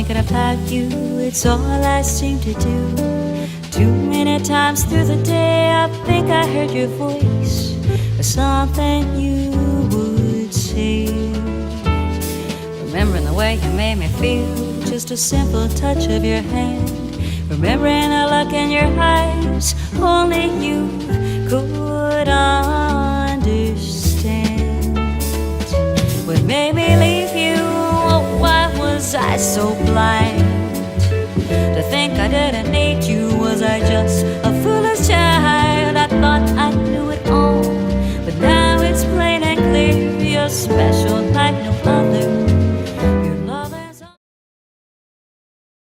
thinking about you, it's all I seem to do. Too many times through the day I think I heard your voice, or something you would say. Remembering the way you made me feel, just a simple touch of your hand. Remembering the look in your eyes, only you could understand. What made me leave you? Oh, why was I so blind to think I didn't need you? Was I just a foolish child? I thought I knew it all, but now it's plain and clear. You're special like no other.